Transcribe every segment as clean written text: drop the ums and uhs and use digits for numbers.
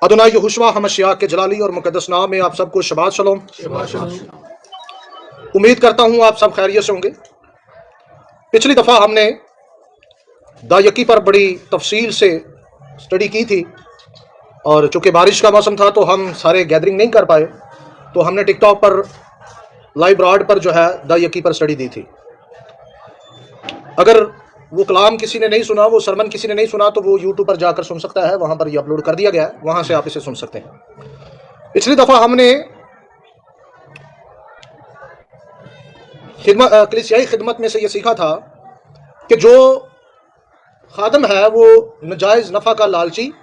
अदोनाई यहोशुआ हमशिया के जलाली और मुकद्दस नाम में आप सबको शबात शलोम। उम्मीद करता हूँ आप सब खैरियत से होंगे। पिछली दफ़ा हमने दायकी पर बड़ी तफसील से स्टडी की थी और चूँकि बारिश का मौसम था तो हम सारे गैदरिंग नहीं कर पाए, तो हमने टिकटॉक पर लाइव ब्रॉड पर जो है दायकी पर स्टडी दी थी। अगर वो कलाम किसी ने नहीं सुना, वो सरमन किसी ने नहीं सुना, तो वो यूट्यूब पर जाकर सुन सकता है, वहाँ पर ये अपलोड कर दिया गया है, वहाँ से आप इसे सुन सकते हैं। पिछली दफ़ा हमने कलीसियाई खिदमत में से ये सीखा था कि जो खादम है वो नजायज़ नफ़ा का लालची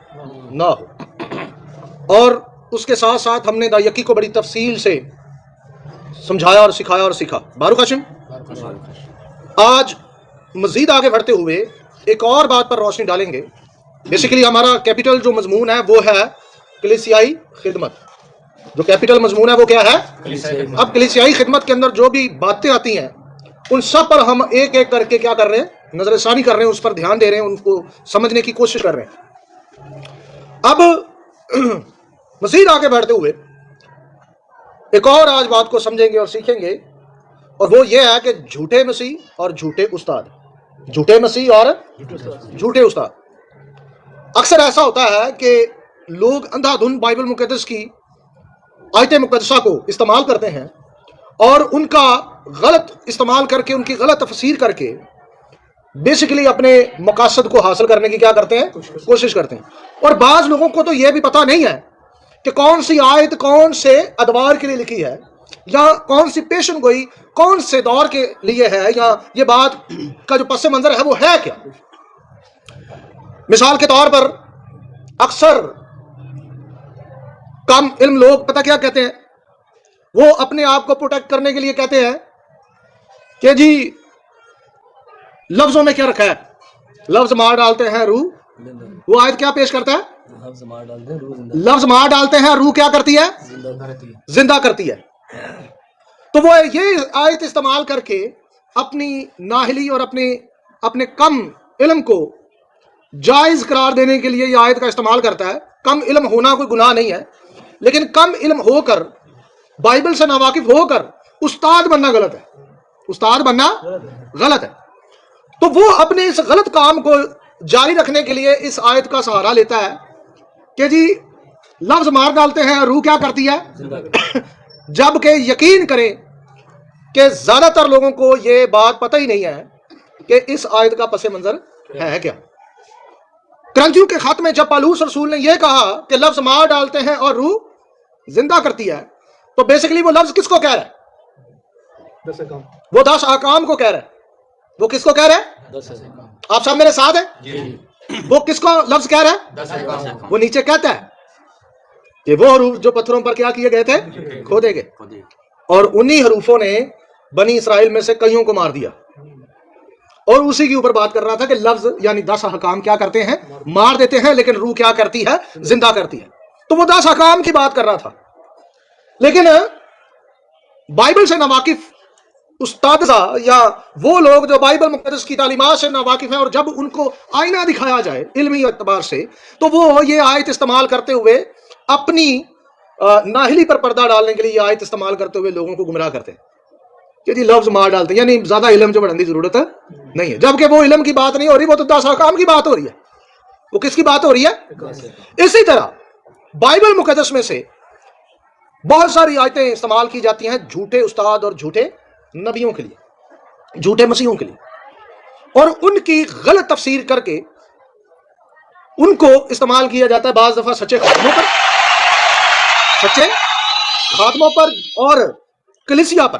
ना हो, और उसके साथ साथ हमने दायकी को बड़ी तफसील से समझाया और सिखाया और सीखा। बारूक हाशिम, आज मज़ीद आगे बढ़ते हुए एक और बात पर रोशनी डालेंगे। बेसिकली हमारा कैपिटल जो मजमून है वो है कलीसियाई खिदमत। जो कैपिटल मजमून है वो क्या है? अब कलीसियाई खिदमत के अंदर जो भी बातें आती हैं उन सब पर हम एक एक करके क्या कर रहे हैं, नजरसानी कर रहे हैं, उस पर ध्यान दे रहे हैं, उनको समझने की कोशिश कर रहे हैं। अब मज़ीद आगे बढ़ते हुए एक और आज बात को समझेंगे और सीखेंगे, और वो ये है कि झूठे मसीह और झूठे उस्ताद। झूठे मसीह और झूठे उस्ताद। अक्सर ऐसा होता है कि लोग अंधाधुन बाइबल मुकद्दस की आयत मुकद्दसा को इस्तेमाल करते हैं और उनका गलत इस्तेमाल करके, उनकी गलत तफसीर करके बेसिकली अपने मकासद को हासिल करने की क्या करते हैं, कोशिश करते हैं। और बाज़ लोगों को तो यह भी पता नहीं है कि कौन सी आयत कौन से अदवार के लिए लिखी है, या कौन सी पेशन गोई कौन से दौर के लिए है, या ये बात का जो पस मंजर है वो है क्या। मिसाल के तौर पर अक्सर कम इल्म लोग पता क्या कहते हैं, वो अपने आप को प्रोटेक्ट करने के लिए कहते हैं कि जी लफ्जों में क्या रखा है, लफ्ज मार डालते हैं रूह। वो आयत क्या पेश करता है? लफ्ज मार डालते हैं रूह क्या करती है? जिंदा करती है। तो वो ये आयत इस्तेमाल करके अपनी नाहिली और अपने कम इल्म को जायज करार देने के लिए ये आयत का इस्तेमाल करता है। कम इल्म होना कोई गुनाह नहीं है, लेकिन कम इल्म होकर, बाइबल से नावाकिफ होकर उस्ताद बनना गलत है। उस्ताद बनना गलत है। तो वो अपने इस गलत काम को जारी रखने के लिए इस आयत का सहारा लेता है कि जी लफ्ज मार डालते हैं, रूह क्या करती है? जबकि यकीन करें कि ज्यादातर लोगों को यह बात पता ही नहीं है कि इस आयत का पस मंजर है क्या। करंथियों के खत में जब पौलुस रसूल ने यह कहा कि लफ्ज मार डालते हैं और रूह जिंदा करती है, तो बेसिकली वो लफ्ज किसको कह रहा है? वो 10 अहकाम को कह रहा है। वो किसको कह रहा है? आप सब मेरे साथ हैं? वो किसको लफ्ज कह रहा है? वो नीचे कहता है कि वो हरूफ जो पत्थरों पर क्या किए गए थे, खोदे गए, और उन्हीं हरूफों ने बनी इसराइल में से कईयों को मार दिया। और उसी के ऊपर बात कर रहा था कि लफ्ज यानी 10 अहकाम क्या करते हैं, मार देते हैं, लेकिन रूह क्या करती है, जिंदा करती है। तो वो 10 अहकाम की बात कर रहा था। लेकिन बाइबल से नावाकिफ उस्ताद या वो लोग जो बाइबल मुकद्दस की तालीमात से नावाकिफ हैं, और जब उनको आईना दिखाया जाए इल्मी एतबार से, तो वो ये आयत इस्तेमाल करते हुए अपनी नाहिली पर पर्दा डालने के लिए ये आयत इस्तेमाल करते हुए लोगों को गुमराह करते हैं कि जी लफ्ज मार डालते हैं, यानी ज्यादा इल्म जो बढ़ने की जरूरत नहीं है। जबकि वो इल्म की बात नहीं हो रही, वो तो 10 अहकाम की बात हो रही है। वो किसकी बात हो रही है? इसी तरह बाइबल मुकद्दस में से बहुत सारी आयतें इस्तेमाल की जाती हैं झूठे उस्ताद और झूठे नबियों के लिए, झूठे मसीहों के लिए, और उनकी गलत तफसीर करके उनको इस्तेमाल किया जाता है बाज दफा सच्चे खात्मों पर और कलीसिया पर।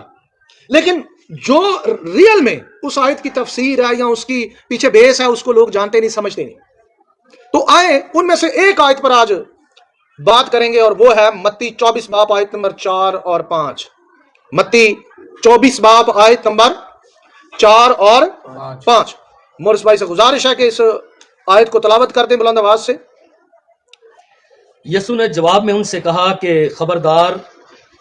लेकिन जो रियल में उस आयत की तफसीर है या उसकी पीछे बेस है, उसको लोग जानते नहीं, समझते नहीं। तो आए उनमें से एक आयत पर आज बात करेंगे, और वो है मत्ती 24 बाब आयत नंबर 4 और 5। मत्ती 24 बाब आयत नंबर 4 और 5। मोरिस भाई से गुजारिश है कि इस आयत को तलावत करते बुलंद आवाज से। यसू ने जवाब में उनसे कहा कि खबरदार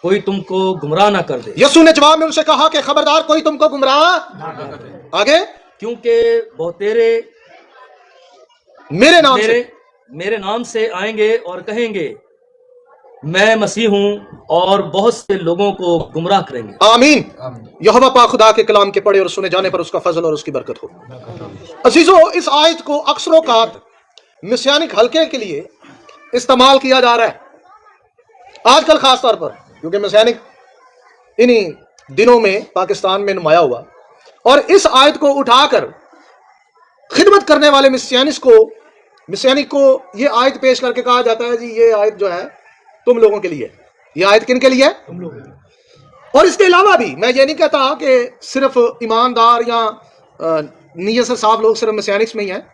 कोई तुमको गुमराह ना कर दे। यसू ने जवाब में उनसे कहा कि खबरदार कोई तुमको गुमराह आगे, क्योंकि बहुतेरे मेरे नाम से मेरे नाम से आएंगे और कहेंगे मैं मसीह हूं और बहुत से लोगों को गुमराह करेंगे। आमीन। यहोवा पाक खुदा के कलाम के पढ़े और सुने जाने पर उसका फजल और उसकी बरकत हो। अजीजों, इस आयत को अक्सर औकात मिस्यानिक हलके के लिए इस्तेमाल किया जा रहा है आजकल, खास तौर पर क्योंकि मिस्यानिक इन्हीं दिनों में पाकिस्तान में नुमाया हुआ, और इस आयत को उठाकर खिदमत करने वाले मिस्यानिक को ये आयत पेश करके कहा जाता है जी ये आयत जो है तुम लोगों के लिए। ये आयत किन के लिए है? तुम लोग। और इसके अलावा भी मैं ये नहीं कहता कि सिर्फ ईमानदार या नीयत से साफ लोग सिर्फ मिस्यानिक्स में ही हैं।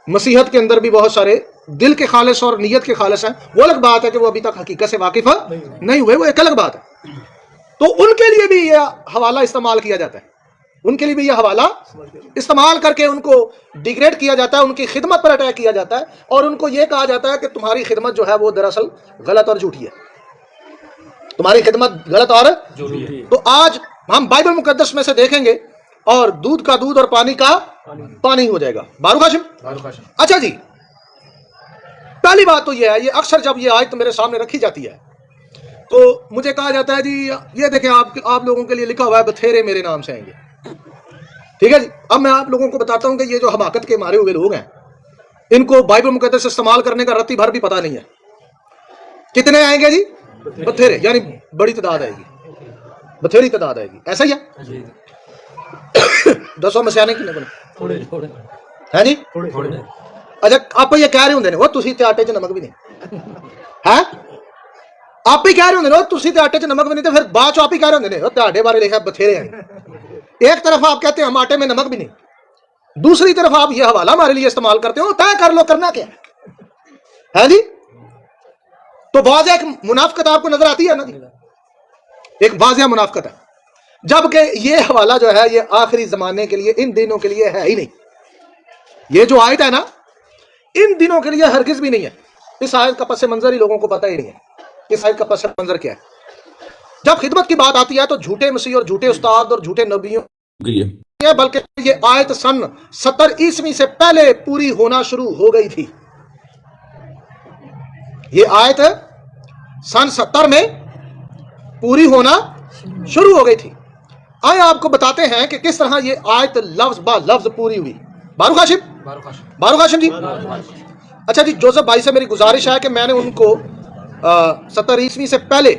मसीहत के अंदर भी बहुत सारे दिल के खालिस और नीयत के खालिस हैं। वो अलग बात है कि वो अभी तक हकीकत से वाकिफ नहीं हुए, वो एक अलग बात है। तो उनके लिए भी यह हवाला इस्तेमाल किया जाता है, उनके लिए भी यह हवाला इस्तेमाल करके उनको डिग्रेड किया जाता है, उनकी खिदमत पर अटैक किया जाता है, और उनको यह कहा जाता है कि तुम्हारी खिदमत जो है वो दरअसल गलत और झूठी है, तुम्हारी खिदमत गलत और झूठी। तो आज हम बाइबल मुकद्दस में से देखेंगे और दूध का दूध और पानी का पानी हो जाएगा। बारूक हाशिम। अच्छा जी, पहली बात तो यह है, ये अक्सर जब ये आयत मेरे सामने रखी जाती है तो मुझे कहा जाता है जी ये देखें आप लोगों के लिए लिखा हुआ है बथेरे मेरे नाम से आएंगे। ठीक है जी, अब मैं आप लोगों को बताता हूं कि ये जो हमाकत के मारे हुए लोग हैं इनको बाइबल मुकद्दस इस्तेमाल करने का रत्ती भर भी पता नहीं है। कितने आएंगे जी? बथेरे, यानी बड़ी तादाद आएगी, बथेरी तादाद आएगी, ऐसा ही है। दसों मसियाने कितने बने है जी? अच्छा, आप ये कह रहे होंगे वो तुसी ते आटे च नमक भी नहीं है, आप ही कह रहे होंगे तुसी ते आटे च नमक भी नहीं, तो फिर बाद आप ही कह रहे होंगे ਤੁਹਾਡੇ बारे लिखा बथेरे हैं। एक तरफ आप कहते हैं हम आटे में नमक भी नहीं, दूसरी तरफ आप ये हवाला हमारे लिए इस्तेमाल करते हो, तय कर लो करना क्या है जी। तो वाज़ेह एक मुनाफिकत आपको नजर आती है ना जी, एक वाज़ेह मुनाफिकत है, जबकि ये हवाला जो है ये आखिरी जमाने के लिए, इन दिनों के लिए है ही नहीं। ये जो आयत है ना इन दिनों के लिए हरगिज भी नहीं है। इस आयत का पस मंजर ही लोगों को पता ही नहीं है, इस आयत का पस मंजर क्या है। जब खिदमत की बात आती है तो झूठे मसीह और झूठे उस्ताद और झूठे नबियों, बल्कि ये आयत सन 70 ईस्वी से पहले पूरी होना शुरू हो गई थी। ये आयत सन 70 में पूरी होना शुरू हो गई थी। आए आपको बताते हैं कि किस तरह ये आयत लफ्ज बा लफ्ज पूरी हुई। बारूक हाशिम जी। अच्छा जी, जोसेफ भाई से मेरी गुजारिश है कि मैंने उनको 70 ईस्वी से पहले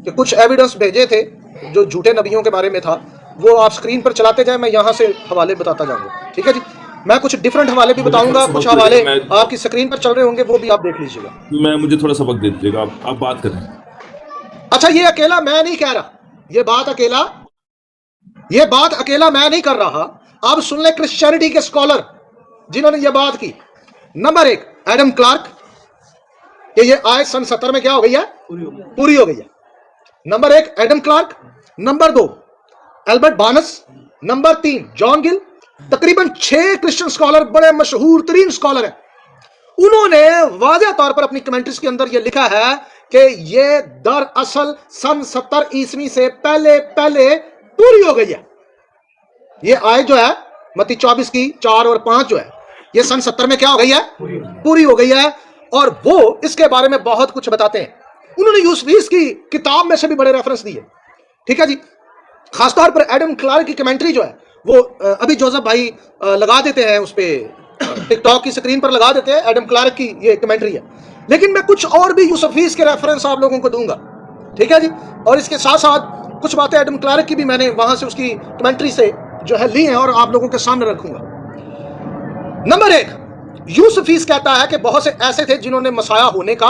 कि कुछ एविडेंस भेजे थे जो झूठे नबियों के बारे में था, वो आप स्क्रीन पर चलाते जाएं, मैं यहां से हवाले बताता जाऊंगा। ठीक है जी, मैं कुछ डिफरेंट हवाले भी बताऊंगा, कुछ हवाले आपकी स्क्रीन पर चल रहे होंगे, वो भी आप देख लीजिएगा। मुझे थोड़ा सबक दे दीजिएगा, आप बात करें। अच्छा, ये अकेला मैं नहीं कह रहा, ये बात अकेला मैं नहीं कर रहा। आप सुन ले क्रिश्चियनिटी के स्कॉलर जिन्होंने ये बात की। नंबर 1 एडम क्लार्क, कि ये आयत सन 70 में क्या हो गई है? पूरी हो गई है। Number 1 Adam Clarke, number 2 Albert Barnes, number 3 John Gill. तकरीबन 6 क्रिश्चियन स्कॉलर, बड़े मशहूर तरीन स्कॉलर हैं, उन्होंने वाज़ेह तौर पर अपनी कमेंट्रीज के अंदर यह लिखा है कि ये दरअसल सन 70 ईस्वी से पहले पूरी हो गई है। ये आयत जो है मत्ती 24 की 4 और 5 जो है ये सन 70 में क्या हो गई है? पूरी हो गई है। और वो इसके बारे में बहुत कुछ बताते हैं। उन्होंने यूसुफीस की किताब में से भी बड़े रेफरेंस दिए। ठीक है जी, खासतौर पर एडम क्लार्क की कमेंट्री जो है वो अभी जोसेफ भाई लगा देते हैं, उस पर टिकटॉक की स्क्रीन पर लगा देते हैं, एडम क्लार्क की ये कमेंट्री है। लेकिन मैं कुछ और भी यूसुफीस के रेफरेंस आप लोगों को दूंगा। ठीक है जी, और इसके साथ साथ कुछ बातें एडम क्लार्क की भी मैंने वहां से उसकी कमेंट्री से जो है ली हैं और आप लोगों के सामने रखूंगा। नंबर 1, यूसुफीस कहता है कि बहुत से ऐसे थे जिन्होंने मसाया होने का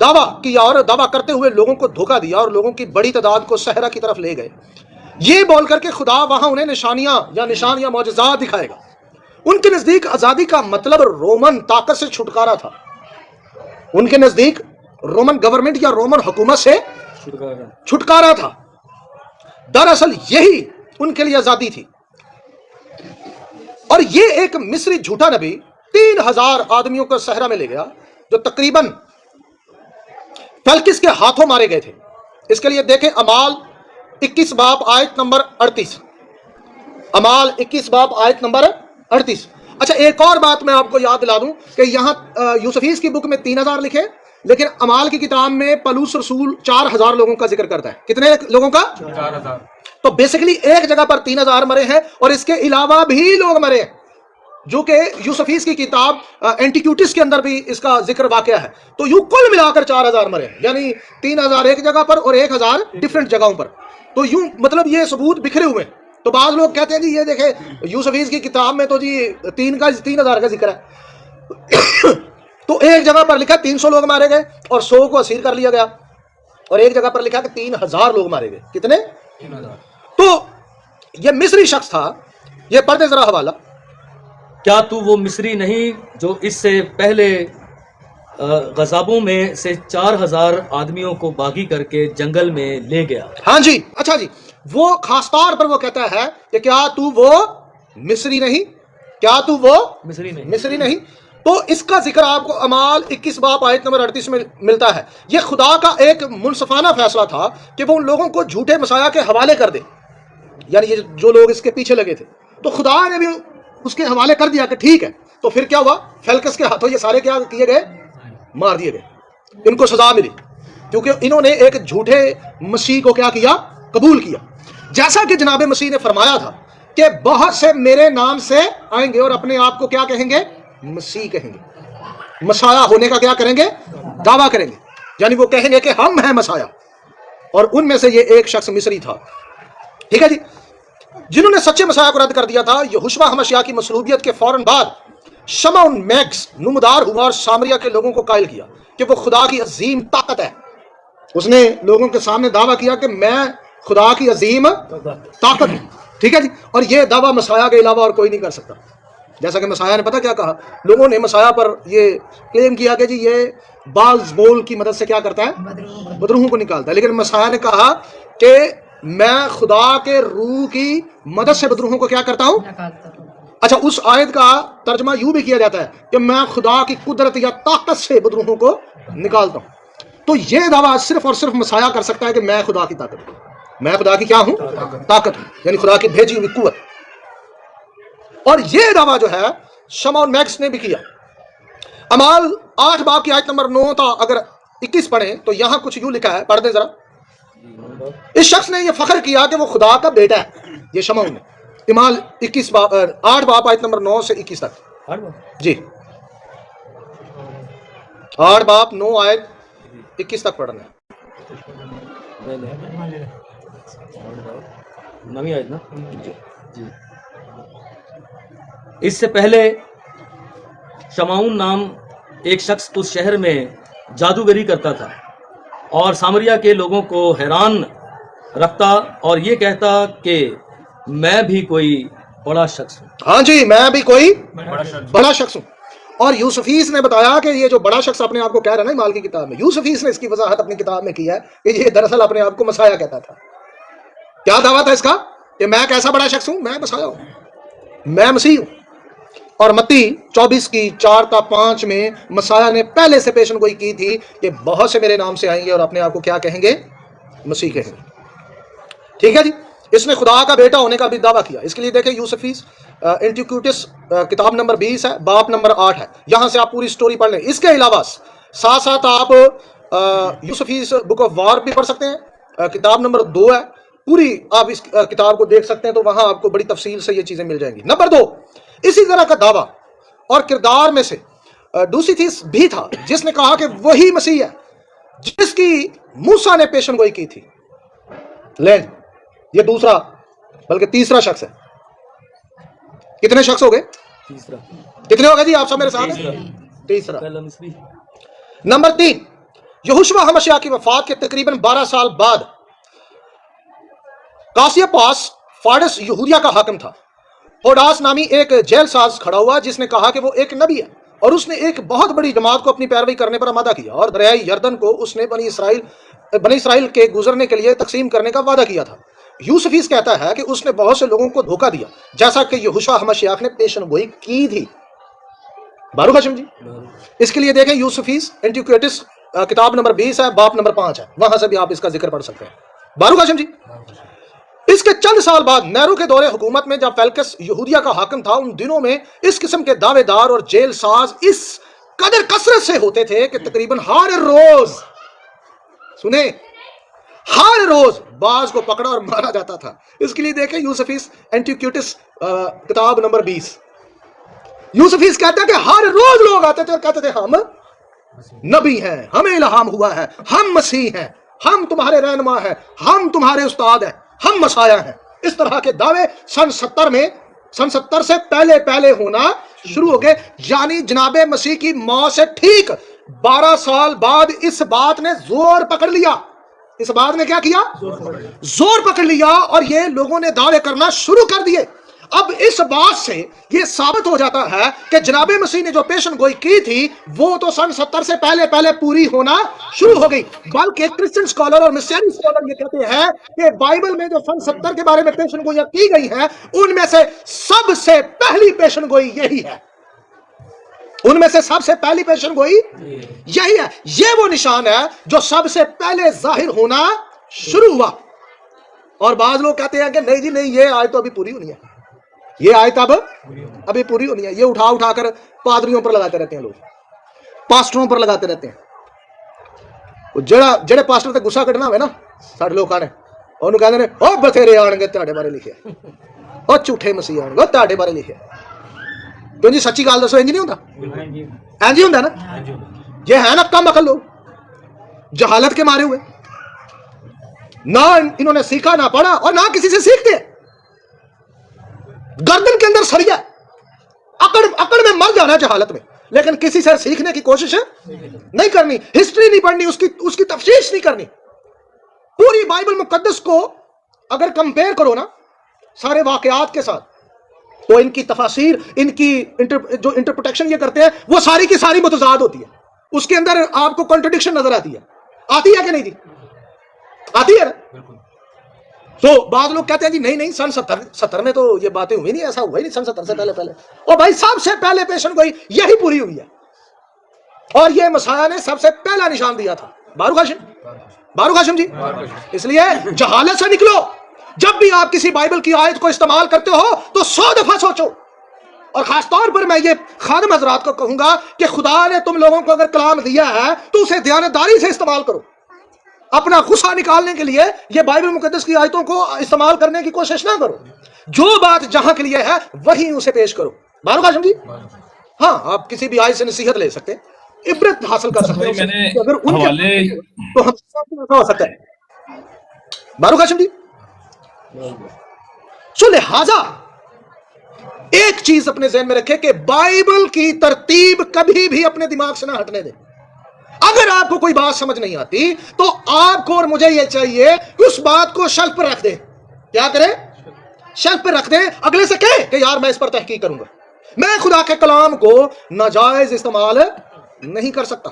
दावा किया और दावा करते हुए लोगों को धोखा दिया और लोगों की बड़ी तादाद को सहरा की तरफ ले गए, ये बोलकर के खुदा वहां उन्हें निशान या मौजज़ात दिखाएगा। उनके नजदीक आजादी का मतलब रोमन ताकत से छुटकारा था। उनके नजदीक रोमन गवर्नमेंट या रोमन हुकूमत से छुटकारा था। दरअसल यही उनके लिए आजादी थी। और ये एक मिस्री झूठा नबी 3000 आदमियों को सहरा में ले गया जो तकरीबन फेल्किस के हाथों मारे गए थे। इसके लिए देखें अमाल 21 बाब आयत नंबर 38। अमाल 21 बाब आयत नंबर 38। अच्छा, एक और बात मैं आपको याद दिला दूं कि यहाँ यूसुफीस की बुक में 3000 लिखे, लेकिन अमाल की किताब में पलूस रसूल 4000 लोगों का जिक्र करता है। कितने लोगों का? 4000। तो बेसिकली एक जगह पर 3000 मरे हैं, और इसके अलावा भी लोग मरे हैं, जो कि यूसुफीस की किताब एंटीक्यूटिस के अंदर भी इसका जिक्र वाकया है। तो यूं कुल मिलाकर 4000 मरे हैं, यानी 3000 एक जगह पर और 1000 डिफरेंट जगहों पर। तो यूं मतलब ये सबूत बिखरे हुए हैं। तो बाज लोग कहते हैं जी ये देखे यूसुफीस की किताब में तो जी 3000 का जिक्र है। तो एक जगह पर लिखा 300 लोग मारे गए और 100 को असीर कर लिया गया, और एक जगह पर लिखा कि 3000 लोग मारे गए। कितने? 3000। तो ये मिस्री शख्स था, ये पढ़ते जरा हवाला। क्या तू वो मिस्री नहीं जो इससे पहले गज़ाबों में से 4000 आदमियों को बागी करके जंगल में ले गया? हाँ जी, अच्छा जी, वो खास तौर पर वो कहता है कि क्या तू वो मिस्री नहीं, क्या तू वो मिस्री नहीं। तो इसका जिक्र आपको अमाल 21 बाब आयत नंबर 38 में मिलता है। यह खुदा का एक मुनसफाना फैसला था कि वो उन लोगों को झूठे मसाया के हवाले कर दे, यानी ये जो लोग इसके पीछे लगे थे, तो खुदा ने भी उसके हवाले कर दिया कि ठीक है। तो फिर क्या हुआ? फेल्कस के हाथों ये सारे क्या किए गए? मार दिए गए। इनको सजा मिली क्योंकि इन्होंने एक झूठे मसीह को क्या किया? कबूल किया। जैसा कि जनाब मसीह ने फरमाया था कि बहुत से मेरे नाम से आएंगे और अपने आप को क्या कहेंगे? मसीह कहेंगे। मसाया होने का क्या करेंगे? दावा करेंगे, यानी वो कहेंगे कि हम हैं मसाया। और उनमें से ये एक शख्स मिस्री था। ठीक है जी, जिन्होंने सच्चे मसाया को रद्द कर दिया था। यहोशुआ हमशयाह की मसलूबियत के फौरन बाद शमौन मैक्स नुमदार हुआ और सामरिया के लोगों को कायल किया कि वो खुदा की अजीम ताकत है। उसने लोगों के सामने दावा किया कि मैं खुदा की अजीम ताकत हूं। ठीक है जी, और ये दावा मसाया के अलावा और कोई नहीं कर सकता। जैसा कि मसाया ने पता क्या कहा? लोगों ने मसाया पर ये क्लेम किया कि जी ये बाल्स बोल की मदद से क्या करता है? बदरूहों को निकालता है। लेकिन मसाया ने कहा कि मैं खुदा के रूह की मदद से बदरूहों को क्या करता हूं? अच्छा, उस आयत का तर्जमा यूं भी किया जाता है कि मैं खुदा की कुदरत या ताकत से बदरूहों को निकालता हूं। तो ये दावा सिर्फ और सिर्फ मसाया कर सकता है कि मैं खुदा की ताकत हूं, मैं खुदा की क्या हूं? ताकत हूं, यानी खुदा की भेजी हुई कुव्वत। और ये दावा जो है शमौन मैक्स ने भी किया। अमाल 8 बाब की आयत नंबर 9 था, अगर 21 पढ़े तो यहां कुछ यूं लिखा है, पढ़ दे जरा। इस शख्स ने यह फख्र किया कि वो खुदा का बेटा है, ये शमौन ने। इमाल 8 बाब आयत नंबर 9 से 21 तक जी, 8 बाब 9 आयत 21 तक पढ़ना है। नवी आयत ना जी। इससे पहले शमाउन नाम एक शख्स उस शहर में जादूगरी करता था और सामरिया के लोगों को हैरान रखता और ये कहता कि मैं भी कोई बड़ा शख्स हूँ। हाँ जी, मैं भी कोई बड़ा शख्स हूँ। और यूसुफीस ने बताया कि ये जो बड़ा शख्स अपने आप को कह रहा है ना इमाल की किताब में, यूसुफीस ने इसकी वजाहत अपनी किताब में की है कि ये दरअसल अपने आप को मसाया कहता था। क्या दावा था इसका? कि मैं कैसा बड़ा शख्स हूँ? मैं मसाया हूँ, मैं मसीह हूँ। और मत्ती 24 की 4-5 में मसाया ने पहले से पेशन गोई की थी कि बहुत से मेरे नाम से आएंगे और अपने आप को क्या कहेंगे? मसीह कहेंगे। ठीक है जी, इसने खुदा का बेटा होने का भी दावा किया। इसके लिए देखें यूसुफीस एंटीक्यूटिस किताब नंबर 20 है, बाब नंबर 8 है, यहां से आप पूरी स्टोरी पढ़ लें। इसके अलावा साथ साथ आप यूसुफीस बुक ऑफ वार भी पढ़ सकते हैं, किताब नंबर 2 है, पूरी आप इस किताब को देख सकते हैं, तो वहां आपको बड़ी तफसील से ये चीजें मिल जाएंगी। नंबर 2, इसी तरह का दावा और किरदार में से डूसीथिस भी था, जिसने कहा कि वही मसीह है जिसकी मूसा ने पेशन गोई की थी। ले, ये दूसरा बल्कि तीसरा शख्स है। कितने शख्स हो गए? तीसरा। कितने हो गए जी आप सब मेरे साथ? तीसरा। नंबर 3, यहोशुआ हमशयाह की वफात के तकरीबन 12 साल बाद कासियपास फारस यहूदिया का हाकिम था। होडास नामी एक जेल साज खड़ा हुआ जिसने कहा कि वो एक नबी है, और उसने एक बहुत बड़ी जमात को अपनी पैरवी करने पर आमादा किया और दरियाई यर्दन को उसने बनी इसराइल के गुजरने के लिए तकसीम करने का वादा किया था। यूसुफीस कहता है कि उसने बहुत से लोगों को धोखा दिया, जैसा कि यहोशुआ हमशयाह ने पेशन गोई की थी। बारूक हशम जी, इसके लिए देखें यूसुफीस एंटीक्यूटिस किताब नंबर 20 है, बाब नंबर 5 है, वहां से भी आप इसका जिक्र पढ़ सकते हैं। बारूक हशम जी, इसके चंद साल बाद नेहरू के दौरे हुकूमत में जब फेल्कस यहूदिया का हाकिम था, उन दिनों में इस किस्म के दावेदार और जेल साज इस कदर कसरत से होते थे कि तकरीबन हर रोज, सुने, हर रोज बाज को पकड़ा और मारा जाता था। इसके लिए देखें यूसुफिस एंटिक्यूटिस किताब नंबर 20। यूसुफिस कहता है कि हर रोज लोग आते थे और कहते थे हम नबी हैं, हमें इल्हाम हुआ है, हम मसीह हैं, हम तुम्हारे रहनुमा हैं, हम तुम्हारे उस्ताद हैं, हम मसाया हैं। इस तरह के दावे सन 70 से पहले होना शुरू हो गए। यानी जनाबे मसीह की मौत से ठीक 12 साल बाद इस बात ने जोर पकड़ लिया। इस बात ने क्या किया? जोर पकड़ लिया और ये लोगों ने दावे करना शुरू कर दिए। अब इस बात से ये साबित हो जाता है कि जनाबे मसीह ने जो पेशन गोई की थी वो तो सन 70 से पहले पूरी होना शुरू हो गई। बल्कि क्रिश्चियन स्कॉलर और मिशनरी स्कॉलर ये कहते हैं कि बाइबल में जो सन 70 के बारे में पेशन गोइयां की गई हैं उनमें से सबसे पहली पेशन गोई यही है। उनमें से सबसे पहली पेशन गोई यही है। ये वो निशान है जो सबसे पहले जाहिर होना शुरू हुआ। और बाद लोग कहते हैं कि नहीं जी नहीं, ये आयत तो अभी पूरी होनी है, ये आयत अब अभी पूरी होनी है। ये उठा कर पादरियों पर लगाते रहते हैं, लोग पास्टरों पर लगाते रहते हैं। जेड़े पास्टर ते गुस्सा कढ़ना हुए ना साडे लोकां ने, ਉਹਨੂੰ ਕਹਿੰਦੇ ਨੇ ਉਹ ਬਥੇਰੇ ਆਣਗੇ ਤੁਹਾਡੇ ਬਾਰੇ ਲਿਖਿਆ, ਉਹ ਝੂਠੇ ਮਸੀਹ ਆਣਗੇ ਉਹ ਤੁਹਾਡੇ ਬਾਰੇ ਲਿਖਿਆ। क्यों जी, सच्ची गाल दसो, इंज नहीं होता? इंज ही होता ना। ये है ना कम अकल लोग, जहालत के मारे हुए, ना इन्होंने सीखा ना पढ़ा और ना किसी से सीखते। गर्दन के अंदर सरिया, अकड़ में मर जाना जहालत में, लेकिन किसी से सीखने की कोशिश नहीं करनी, हिस्ट्री नहीं पढ़नी, उसकी तफ्सीश नहीं करनी। पूरी बाइबल मुकद्दस को अगर कंपेयर करो ना सारे वाकयात के साथ, तो इनकी तफासीर, इनकी जो इंटरप्रिटेशन ये करते हैं वो सारी की सारी मुतजाद होती है। उसके अंदर आपको कॉन्ट्रडिक्शन नजर आती है कि नहीं जी? आती है ना। तो बाद लोग कहते हैं जी नहीं सन 70 में तो ये बातें हुई नहीं, ऐसा हुआ ही नहीं सन 70 से पहले। और भाई सबसे पहले पेशन गोई यही पूरी हुई है और ये मसाया ने सबसे पहला निशान दिया था। बारूक हाशिम जी, इसलिए जहालत से निकलो। जब भी आप किसी बाइबल की आयत को इस्तेमाल करते हो तो 100 दफा सोचो। और खास तौर पर मैं ये खादिम हजरात को कहूंगा कि खुदा ने तुम लोगों को अगर कलाम दिया है तो उसे दयानतदारी से इस्तेमाल करो। अपना गुस्सा निकालने के लिए ये बाइबल मुकद्दस की आयतों को इस्तेमाल करने की कोशिश ना करो। जो बात जहां के लिए है वहीं उसे पेश करो। बारूक हाशिम जी, हाँ, आप किसी भी आयत से नसीहत ले सकते हैं, इबरत हासिल कर सकते हैं, अगर उनके तो हम हो सकता है। बारूक हाशिम जी, सो लिहाजा एक चीज अपने ज़हन में रखें कि बाइबल की तरतीब कभी भी अपने दिमाग से ना हटने दें। अगर आपको कोई बात समझ नहीं आती तो आपको और मुझे यह चाहिए कि उस बात को शेल्फ पर रख दे। क्या करें? शेल्फ पर रख दे। अगले से कहे कि यार मैं इस पर तहकीक करूंगा, मैं खुदा के कलाम को नाजायज इस्तेमाल नहीं कर सकता,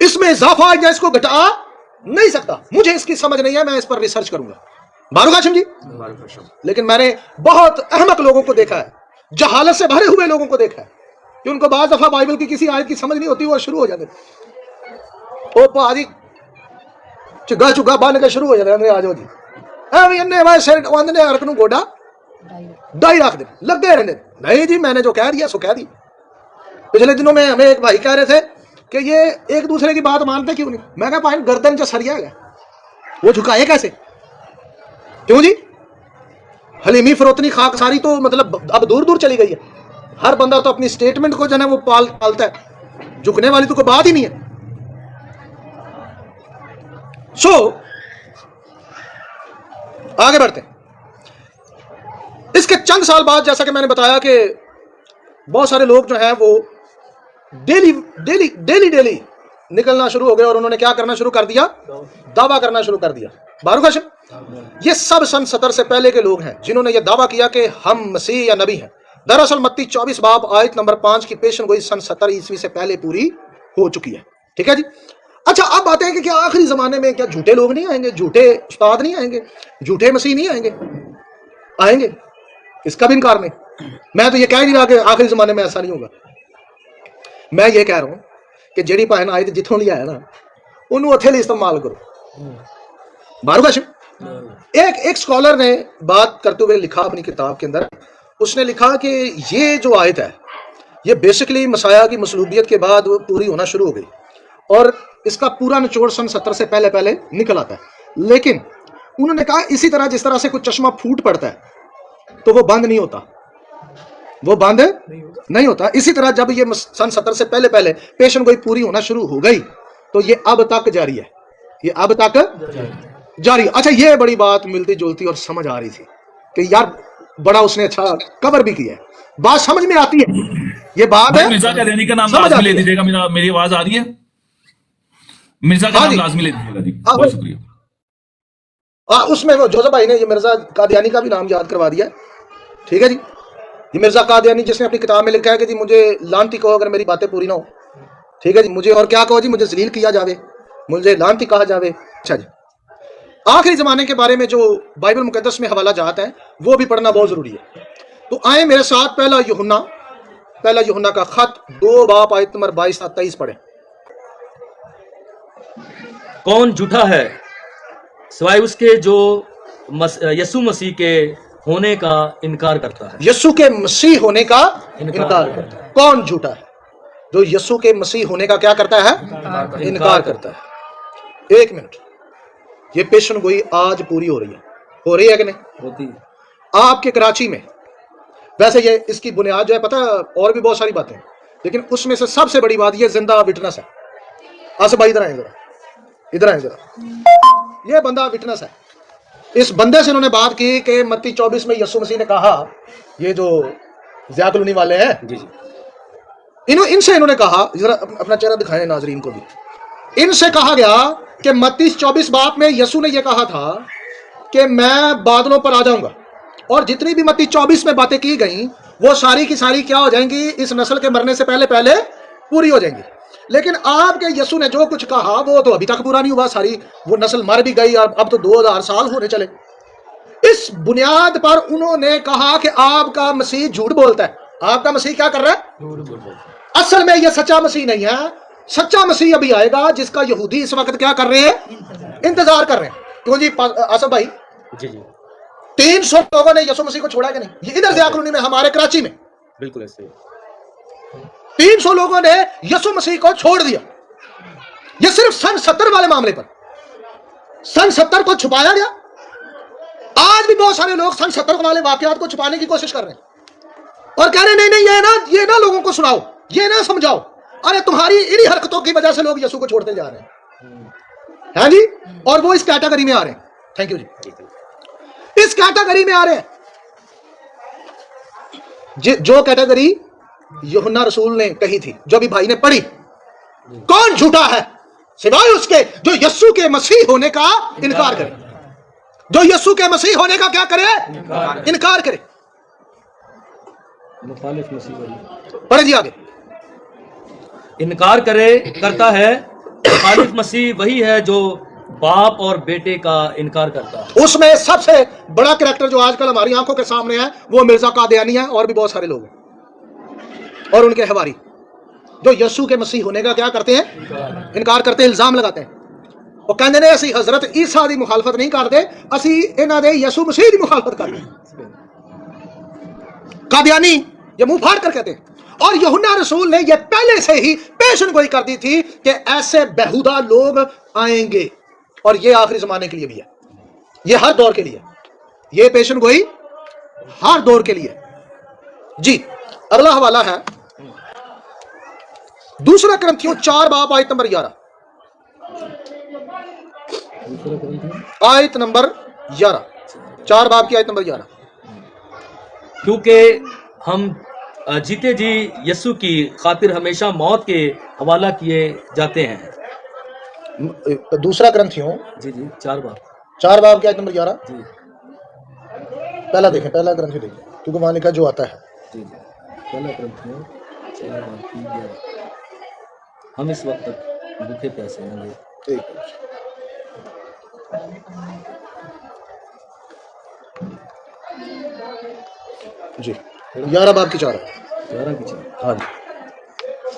इसमें इजाफा या इसको घटा नहीं सकता, मुझे इसकी समझ नहीं है, मैं इस पर रिसर्च करूंगा। बारूक हाशिम जी, लेकिन मैंने बहुत अहमक लोगों को देखा है, जहालत से भरे हुए लोगों को देखा है कि उनको बाज़ दफा बाइबल की किसी आयत की समझ नहीं होती, वो शुरू हो जाते ओ पाजी चुगा बन के शुरू हो जाते आ जाओ जी एवं सिर ने अरक नूं गोडा डाई रख दे लगे रहते। नहीं जी, मैंने जो कह दिया सो कह दी। पिछले दिनों में हमें एक भाई कह रहे थे कि ये एक दूसरे की बात मानते क्यों नहीं। मैं कहा भाई गर्दन च सरिया है, वो झुकाए कैसे? क्यों जी? हलीमी फरोतनी खाक सारी तो मतलब अब दूर दूर चली गई है। हर बंदा तो अपनी स्टेटमेंट को जो है वो पालता है, झुकने वाली तो कोई बात ही नहीं है। सो आगे बढ़ते हैं। इसके चंद साल बाद जैसा कि मैंने बताया कि बहुत सारे लोग जो हैं वो डेली निकलना शुरू हो गए और उन्होंने क्या करना शुरू कर दिया? दावा करना शुरू कर दिया। बारूक हाशिम, ये सब सन 70 से पहले के लोग हैं जिन्होंने ये दावा किया कि हम मसीह या नबी हैं। दरअसल मत्ती 24 बाब आयत नंबर 5 की पेशन गोई सन 70 ईस्वी से पहले पूरी हो चुकी है। ठीक है जी। अच्छा, अब बातें हैं कि क्या आखिरी जमाने में क्या झूठे लोग नहीं आएंगे, झूठे उस्ताद नहीं आएंगे, झूठे मसीह नहीं आएंगे? आएंगे, इसका भी इनकार नहीं। मैं तो ये कह नहीं रहा कि आखिरी जमाने में ऐसा नहीं होगा। मैं ये कह रहा हूं कि जेड़ी भाई आयत जिथों लिया है ना उन्होंने उत्थे इस्तेमाल करो। बारूक हाशिम, एक स्कॉलर ने बात करते हुए लिखा अपनी किताब के अंदर, उसने लिखा कि ये जो आयत है ये बेसिकली मसाया की मसलूबियत के बाद वो पूरी होना शुरू हो गई और इसका पूरा निचोड़ सन 70 से पहले पहले निकल आता है। लेकिन उन्होंने कहा इसी तरह जिस तरह से कोई चश्मा फूट पड़ता है तो वो बंद नहीं होता, वो बंद नहीं होता। इसी तरह जब ये सन 70 से पहले पहले पेशन गोई पूरी होना शुरू हो गई तो ये अब तक जारी है, ये अब तक जारी। अच्छा, ये बड़ी बात मिलती जुलती और समझ आ रही थी कि यार बड़ा उसने अच्छा कवर भी किया है, बात समझ में आती है, ये बात है। मिर्जा कादियानी का नाम लाजमी ले दीजिएगा, मेरी आवाज आ रही है? मिर्जा का नाम लाजमी ले दीजिएगा जी, बहुत शुक्रिया। उसमें वो जोसेफ भाई ने ये मिर्जा कादियानी का भी नाम याद करवा दिया, ठीक है जी। ये मिर्जा कादियानी जिसने अपनी किताब में लिखा है कि जी मुझे लानती कहो अगर मेरी बातें पूरी ना हो, ठीक है जी, मुझे और क्या कहो जी, मुझे जलील किया जावे, मुझे लानती कहा जावे। अच्छा जी, आखिरी जमाने के बारे में जो बाइबल मुकद्दस में हवाला जात है वो भी पढ़ना बहुत जरूरी है। तो आए मेरे साथ पहला यूहन्ना का खत 2 बाब आयत नंबर 22 से 23 पढ़े। कौन झूठा है सिवाय उसके जो यीशु मसीह के होने का इनकार करता है। यीशु के मसीह होने का इनकार करता है। कौन झूठा है? जो यीशु के मसीह होने का क्या करता है? इनकार करता है। 1 मिनट, ये पेशन गोई आज पूरी हो रही है कि नहीं? होती आपके कराची में। वैसे ये इसकी बुनियाद जो है पता है, और भी बहुत सारी बातें, लेकिन उसमें से सबसे बड़ी बात ये जिंदा विटनेस है। आसिफ भाई इधर आए जरा। ये बंदा विटनेस है। इस बंदे से इन्होंने बात की कि मत्ती 24 में यीशु मसीह ने कहा, ये जो ज़िया कॉलोनी वाले हैं जी, इनसे इन्होंने कहा, जरा अपना चेहरा दिखाएं नाजरीन को भी। इनसे कहा गया कि मत्ती 24 बाब में यीशु ने यह कहा था कि मैं बादलों पर आ जाऊंगा, और जितनी भी मत्ती 24 में बातें की गई वो सारी की सारी क्या हो जाएंगी? इस नस्ल के मरने से पहले पहले पूरी हो जाएंगी। लेकिन आपके यीशु ने जो कुछ कहा वो तो अभी तक पूरा नहीं हुआ, सारी वो नस्ल मर भी गई, अब तो 2000 साल होने चले। इस बुनियाद पर उन्होंने कहा कि आपका मसीह झूठ बोलता है। आपका मसीह क्या कर रहा है? असल में यह सच्चा मसीह नहीं है। सच्चा मसीह अभी आएगा जिसका यहूदी इस वक्त क्या कर रहे हैं? इंतजार कर रहे हैं। क्यों जी आसफ भाई? जी 300 लोगों ने यीशु मसीह को छोड़ा कि नहीं? ये इधर ज़िया कॉलोनी में, हमारे कराची में बिल्कुल ऐसे 300 लोगों ने यीशु मसीह को छोड़ दिया। ये सिर्फ सन 70 वाले मामले पर। सन 70 को छुपाया गया। आज भी बहुत सारे लोग सन 70 वाले वाकयात को छुपाने की कोशिश कर रहे हैं और कह रहे हैं नहीं ये ना लोगों को सुनाओ, ये ना समझाओ। अरे तुम्हारी इन्हीं हरकतों की वजह से लोग यीशु को छोड़ते जा रहे हैं जी, और वो इस कैटेगरी में आ रहे हैं। थैंक यू जी, इस कैटेगरी में आ रहे हैं जो कैटेगरी यूहन्ना रसूल ने कही थी, जो भी भाई ने पढ़ी। कौन झूठा है सिवाय उसके जो यीशु के मसीह होने का इनकार करे, जो यीशु के मसीह होने का क्या करे? इनकार करे। पढ़े जी आगे। इनकार करता है। मुखालिफ मसीह वही है जो बाप और बेटे का इनकार करता है। उसमें सबसे बड़ा कैरेक्टर जो आजकल हमारी आंखों के सामने है वो मिर्जा कादियानी है, और भी बहुत सारे लोग हैं और उनके हवारी जो यीशु के मसीह होने का क्या करते हैं? इनकार करते हैं, इल्जाम लगाते हैं। वो कहते हैं असी हजरत ईसा की मुखालफत नहीं करते, असी इन्हां दे यीशु मसीह की मुखालफत करते हैं। कादियानी ये मुंह फाड़ कर कहते हैं। और यूहन्ना रसूल ने ये पहले से ही पेशन गोई कर दी थी कि ऐसे बेहुदा लोग आएंगे, और ये आखिरी जमाने के लिए भी है, ये हर दौर के लिए, ये पेशन गोई हर दौर के लिए जी। अगला हवाला है 2 कुरिन्थियों 4 बाब आयत नंबर 11। आयत नंबर 11, 4 बाब की आयत नंबर 11। क्योंकि हम जीते जी यीशु की खातिर हमेशा मौत के हवाला किए जाते हैं। 2 कुरिन्थियों जी 4 बाब की आयत नंबर 11 जी। पहला देखें, पहला ग्रंथ देखें, क्योंकि वहां लिखा जो आता है जी। पहला कुरिन्थियों 4 बाब की 11। हम इस वक्त तक भूखे प्यासे हैं। जी 11 बाब की 4। हाँ जी।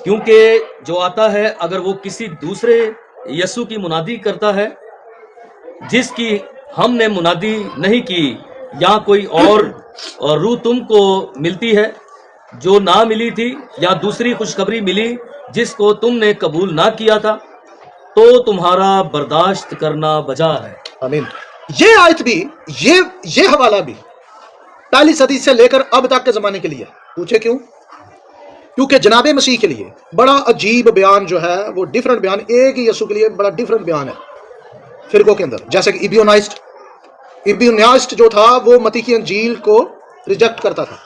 क्योंकि जो आता है अगर वो किसी दूसरे यीशु की मुनादी करता है जिसकी हमने मुनादी नहीं की या कोई और रूह तुमको मिलती है जो ना मिली थी, या दूसरी खुशखबरी मिली जिसको तुमने कबूल ना किया था, तो तुम्हारा बर्दाश्त करना बजा है। आमीन। ये आयत भी, ये हवाला भी पहली सदी से लेकर अब तक के जमाने के लिए। पूछे क्यों? क्योंकि जनाबे मसीह के लिए बड़ा अजीब बयान जो है, वो डिफरेंट बयान, एक ही यीशु के लिए बड़ा डिफरेंट बयान है फिरकों के अंदर। जैसे कि इबियोनाइस्ट जो था वो मती की अंजील को रिजेक्ट करता था,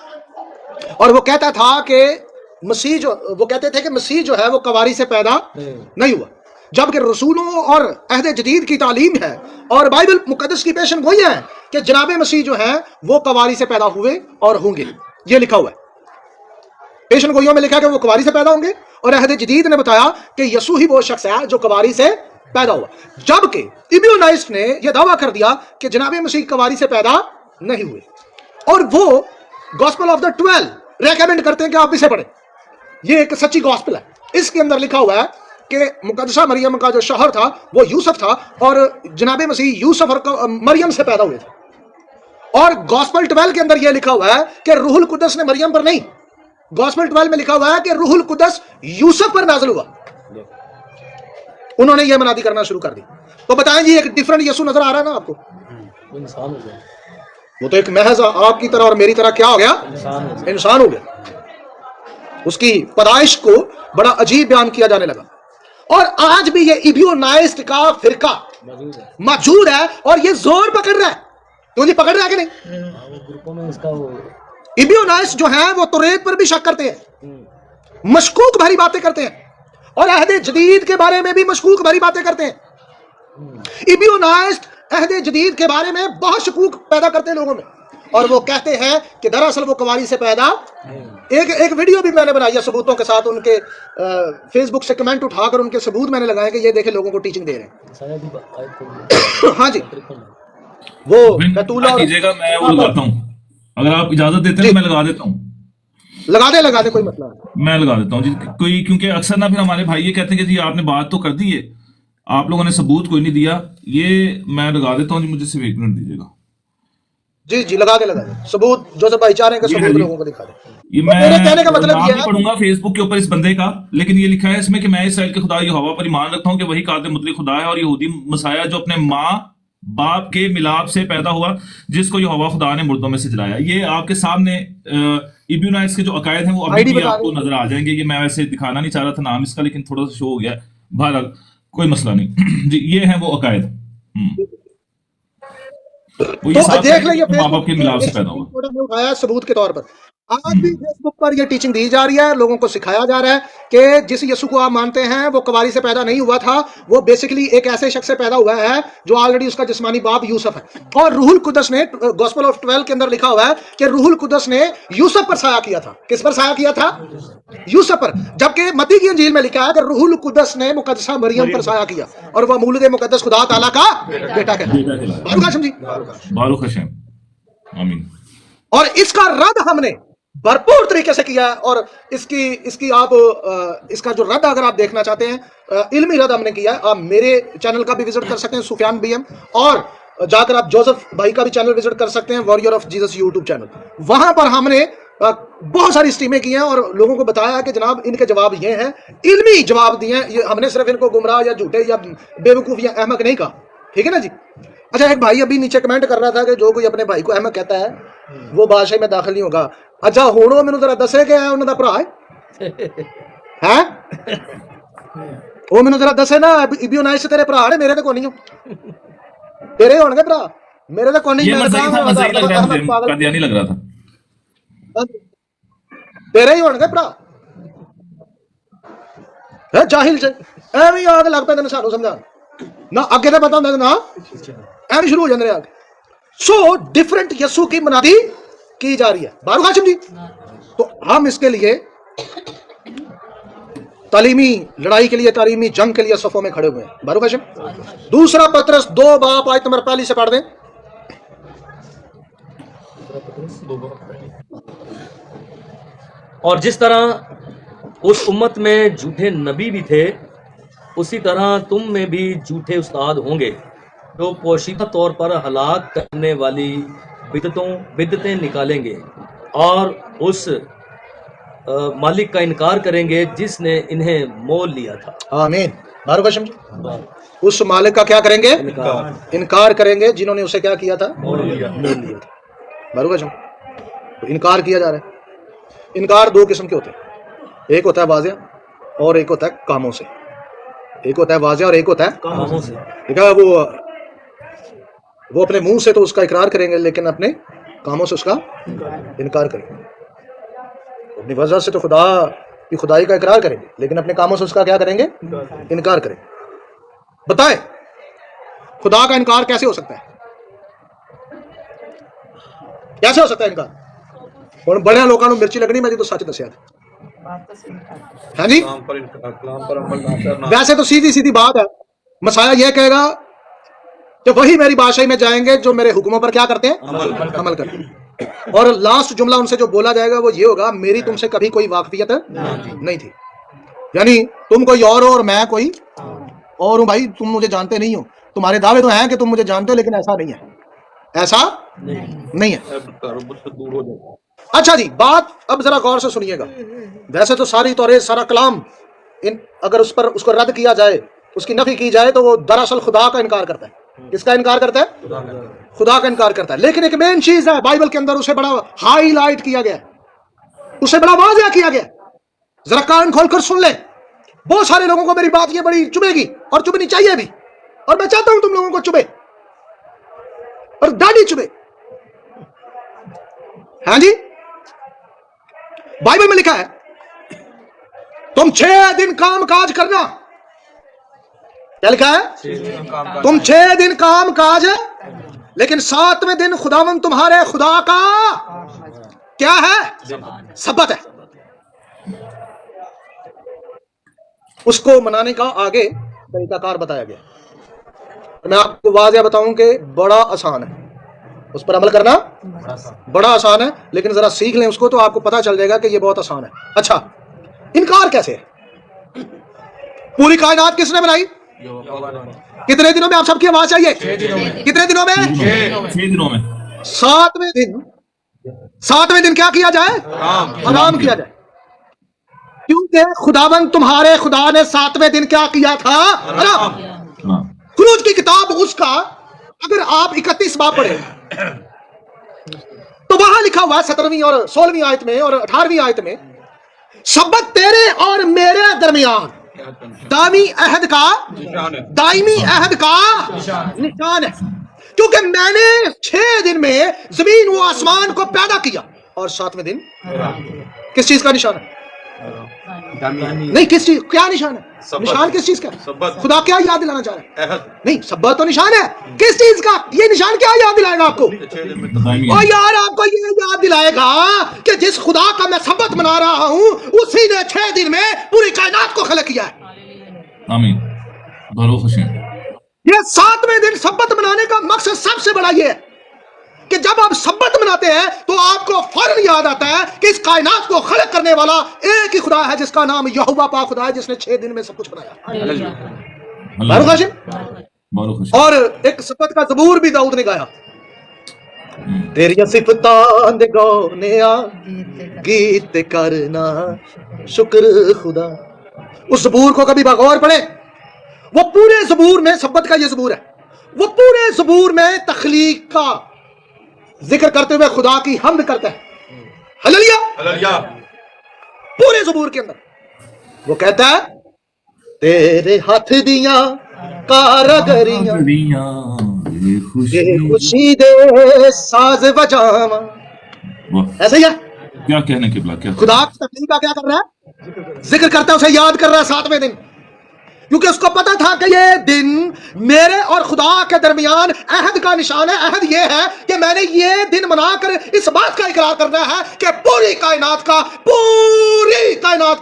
और वो कहता था कि मसीह जो, वो कहते थे कि मसीह जो है वो कवारी से पैदा नहीं हुआ, जबकि रसूलों और अहद जदीद की तालीम है और बाइबल मुकद्दस की पेशन गोई है कि जनाबे मसीह जो है वो कवारी से पैदा हुए और होंगे। ये लिखा हुआ है, पेशन गोइयों में लिखा है कि वो कवारी से पैदा होंगे, और अहद जदीद ने बताया कि यीशु ही वो शख्स है जो कवारी से पैदा हुआ। जबकि इबियोनाइस्ट ने यह दावा कर दिया कि जनाबे मसीह कवारी से पैदा नहीं हुए, और वो गॉस्पेल ऑफ द 12 रेकमेंड करते हैं कि आप इसे पढ़ें। ये एक सच्ची गॉस्पेल है। इसके अंदर लिखा हुआ है कि मुकद्दसा मरियम का जो शौहर था वो यूसुफ था, और जनाबे मसीह यूसुफ और मरियम से पैदा हुए थे। और गॉस्पेल 12 के अंदर यह लिखा हुआ है कि रूहुल कुद्दस ने मरियम पर नहीं, गॉस्पेल 12 में लिखा हुआ है कि रूहुल कुद्दस यूसुफ पर नाज़िल हुआ। उन्होंने यह मनादी करना शुरू कर दी। तो बताएं जी, एक डिफरेंट यीशु नजर आ रहा है ना आपको? इंसान हो गया, वो तो एक महज आपकी तरह और मेरी तरह क्या हो गया? इंसान हो गया। उसकी पैदाइश को बड़ा अजीब बयान किया जाने लगा, और आज भी ये इबियोनाइस्ट का फिरका मौजूद है, और ये जोर पकड़ रहा है। तो ये पकड़ रहा है कि नहीं? ग्रुपों में इसका वो इबियोनाइस्ट जो है वो तौरेत पर भी शक करते हैं, मशकूक भरी बातें करते हैं, और अहद जदीद के बारे में भी मशकूक भरी बातें करते हैं। इबियोनाइस्ट अहद जदीद के बारे में बहुत शकूक पैदा करते हैं लोगों में, और वो कहते हैं कि दरअसल वो कवारी से पैदा। एक वीडियो भी मैंने बनाई है सबूतों के साथ, उनके फेसबुक से कमेंट उठाकर उनके सबूत मैंने लगाए कि ये देखे लोगों को टीचिंग दे रहे हैं। हाँ जी, वो कीजिएगा, मैं वो लगाता हूँ, अगर आप इजाजत देते हैं मैं लगा देता हूँ। लगा दे, कोई मसला नहीं, मैं लगा देता हूँ जी। कोई, क्योंकि अक्सर ना फिर हमारे भाई ये कहते हैं कि जी आपने बात तो कर दी है, आप लोगों ने सबूत कोई नहीं दिया। ये मैं लगा देता हूँ जी, मुझे सिर्फ 1 मिनट दीजिएगा। जी लगा दे सबूत, जो सब भाईचारे के सबूत लोगों को दिखा दे। ये मैं कहने का मतलब ये है, पढ़ूंगा फेसबुक के ऊपर इस बंदे का, लेकिन ये लिखा है इसमें कि मैं इसराइल के खुदा यहोवा पर ईमान रखता हूँ कि वही कादिर मुतलक खुदा है, और यहूदी मसाया जो अपने माँ बाप के मिलाप से पैदा हुआ, जिसको यहोवा खुदा ने मुर्दों में से जलाया। ये आपके सामने इब्यूनाइट्स के जो अकायद हैं वो अभी भी आपको नजर आ जाएंगे। ये मैं वैसे दिखाना नहीं चाह रहा था नाम इसका, लेकिन थोड़ा सा शो हो गया, बहरहाल कोई मसला नहीं जी। ये है वो अकायद, वो ये देख लो, ये माँ बाप के मिलाप से पैदा हुआ उठाया सबूत के तौर पर। आज भी फेसबुक पर ये टीचिंग दी जा रही है, लोगों को सिखाया जा रहा है कि जिस यीशु को आप मानते हैं वो कवारी से पैदा नहीं हुआ था, वो बेसिकली एक ऐसे शख्स से पैदा हुआ है जो ऑलरेडी उसका जिस्मानी बाप यूसुफ है। और रूहुल कुद्दस ने गॉस्पेल ऑफ 12 के अंदर लिखा हुआ है कि रूहुल कुद्दस ने यूसुफ पर साया किया था। किस पर साया किया था? यूसुफ पर। जबकि मत्ती की अंजील में लिखा है कि रूहुल कुद्दस ने मुकद्दसा मरियम पर साया किया, और वह मौलूद मुकद्दस खुदा ताला का बेटा बारुख हशम, आमीन। और इसका रद्द हमने भरपूर तरीके से किया है, और इसकी आप इसका जो रद्द अगर आप देखना चाहते हैं, इल्मी रद्द हमने किया है। आप मेरे चैनल का भी विजिट कर सकते हैं, सुफियान बीएम, और जाकर आप जोसेफ भाई का भी चैनल विजिट कर सकते हैं, warrior of Jesus YouTube channel. वहां पर हमने बहुत सारी स्ट्रीमें की हैं और लोगों को बताया है कि जनाब इनके जवाब ये हैं, इल्मी जवाब दिए हैं। ये हमने सिर्फ इनको गुमराह या झूठे या बेवकूफ या अहमक नहीं कहा, ठीक है ना जी। अच्छा, एक भाई अभी नीचे कमेंट कर रहा था कि जो कोई अपने भाई को अहमक कहता है वो बादशाही में दाखिल नहीं होगा। अच्छा हुण मैनू जरा दसे कि उन्हों दा भरा है वो मैनू जरा दसे ना, इबियोनाइस तेरे भरा ने, मेरे तो कोई नहीं हो, तेरे होणगे भरा, मेरे तो कोई नहीं। कादियानी लग रहा था, तेरे ही होणगे भरा है, जाहिल से एवं आग लग पे तेन सानू समझा ना, अगे तो पता होंगे ना, एवं शुरू हो जाते आगे। सो डिफरेंट यीशु की मनादी की जा रही है। बारूक हाशिम जी, तो हम इसके लिए तालीमी लड़ाई के लिए, तालीमी जंग के लिए सफों में खड़े हुए हैं। बारूक हाशिम, दूसरा पत्रस 2 बाब आयत नंबर 1 से पढ़ दें। और जिस तरह उस उम्मत में झूठे नबी भी थे, उसी तरह तुम में भी झूठे उस्ताद होंगे, جو پوشیدہ طور پر ہلاک کرنے والی بدعتیں نکالیں گے اور اس مالک کا انکار کریں گے جس نے انہیں مول لیا تھا. آمین. بارو کا سمجھے, اس مالک کا کیا کریں گے؟ انکار کریں گے جنہوں نے اسے کیا کیا تھا؟ مول لیا تھا. بارو کا سمجھے, انکار کیا جا رہا ہے. انکار دو قسم کے ہوتے ہیں, ایک ہوتا ہے واضح اور ایک ہوتا ہے کاموں سے. ایک ہوتا ہے واضح اور ایک ہوتا ہے کاموں سے. دیکھا, وہ اپنے منہ سے تو اس کا اقرار کریں گے لیکن اپنے کاموں سے اس کا انکار کریں گے. اپنی وجہ سے تو خدا کی خدائی کا اقرار کریں گے لیکن اپنے کاموں سے اس کا کیا کریں گے؟ انکار کریں گے. بتائیں خدا کا انکار کیسے ہو سکتا ہے؟ کیسے ہو سکتا ہے انکار؟ اور بڑے لوگوں کو مرچی لگنی میں تو سچ دسیا تھا. ہاں جی, ویسے تو سیدھی سیدھی بات ہے. مسیح یہ کہے گا کہ وہی میری بادشاہی میں جائیں گے جو میرے حکموں پر کیا کرتے ہیں؟ عمل کرتے ہیں. اور لاسٹ جملہ ان سے جو بولا جائے گا وہ یہ ہوگا, میری تم سے کبھی کوئی واقفیت نہیں تھی. یعنی تم کوئی اور ہو اور میں کوئی اور ہوں. بھائی تم مجھے جانتے نہیں ہو, تمہارے دعوے تو ہیں کہ تم مجھے جانتے ہو لیکن ایسا نہیں ہے, ایسا نہیں ہے. اچھا جی, بات اب ذرا غور سے سنیے گا. ویسے تو ساری توریت سارا کلام اگر اس کو رد کیا جائے, اس کی نفی کی جائے تو وہ دراصل خدا کا انکار کرتا ہے. کس کا انکار کرتا ہے؟ خدا کا انکار کرتا ہے. لیکن ایک مین چیز ہے بائبل کے اندر, اسے بڑا ہائی لائٹ کیا گیا, اسے بڑا واضح کیا گیا. ذرا کان کھول کر سن لیں. بہت سارے لوگوں کو میری بات یہ بڑی چبھے گی اور چبھنی چاہیے بھی, اور میں چاہتا ہوں تم لوگوں کو چبھے اور داڑھی چبھے. ہاں جی, بائبل میں لکھا ہے تم 6 دن کام کاج کرنا. کیا لکھا ہے؟ تم 6 دن کام کاج لیکن 7ویں دن خداوند تمہارے خدا کا کیا ہے؟ سبت ہے. اس کو منانے کا آگے طریقہ کار بتایا گیا. میں آپ کو واضح بتاؤں کہ بڑا آسان ہے, اس پر عمل کرنا بڑا آسان ہے, لیکن ذرا سیکھ لیں اس کو تو آپ کو پتا چل جائے گا کہ یہ بہت آسان ہے. اچھا, انکار کیسے ہے؟ پوری کائنات کس نے بنائی؟ کتنے دنوں میں؟ آپ سب کی آواز چاہیے. کتنے دنوں میں؟ 6 دنوں میں. 7ویں دن کیا کیا جائے؟ آرام کیا جائے. کیونکہ خداوند تمہارے خدا نے 7ویں دن کیا کیا تھا؟ آرام. خروج کی کتاب اس کا اگر آپ 31 باب پڑھیں تو وہاں لکھا ہوا ہے 17ویں اور 16ویں آیت میں اور 18ویں آیت میں, سبت تیرے اور میرے درمیان دائمی عہد کا نشان ہے. کیونکہ میں نے 6 دن میں زمین و آسمان کو پیدا کیا اور 7ویں دن کس چیز کا نشان ہے؟ نہیں, کس چیز کیا نشان ہے؟ نشان کس چیز کا؟ خدا کیا یاد دلانا چاہ رہا ہے؟ نہیں, سبت تو نشان ہے. کس چیز کا یہ نشان کیا یاد دلائے گا آپ کو؟ اور یار آپ کو یہ یاد دلائے گا کہ جس خدا کا میں سبت منا رہا ہوں اسی نے 6 دن میں پوری کائنات کو خلق کیا ہے. آمین. بہت خوش ہیں. یہ 7ویں دن سبت منانے کا مقصد سب سے بڑا یہ ہے کہ جب آپ سبت مناتے ہیں تو آپ کو فوراً یاد آتا ہے کہ اس کائنات کو خلق کرنے والا ایک ہی خدا ہے جس کا نام یہوہ پاک خدا ہے, جس نے 6 دن میں سب کچھ بنایا. اور ایک سبت کا زبور بھی داؤد نے گایا, تیری صفتاں دے گونیا گیت کرنا شکر خدا. اس زبور کو کبھی بغور پڑھے, وہ پورے زبور میں سبت کا یہ زبور ہے, وہ پورے زبور میں تخلیق کا ذکر کرتے ہوئے خدا کی حمد کرتا ہے. ہلیلویا. پورے زبور کے اندر وہ کہتا ہے تیرے ہاتھ دیاں کارگریاں یہ خوشی دے ساز بجاواں. ایسے ہی ہے. کیا کہنے کے بلا, کیا خدا کی تخلیق کا کیا کر رہا ہے؟ ذکر کرتا ہے, اسے یاد کر رہا ہے 7ویں دن, کیونکہ اس کو پتا تھا کہ یہ دن میرے اور خدا کے درمیان عہد کا نشان ہے. عہد یہ ہے کہ میں نے یہ دن منا کر اس بات کا اقرار کرنا ہے کہ پوری کائنات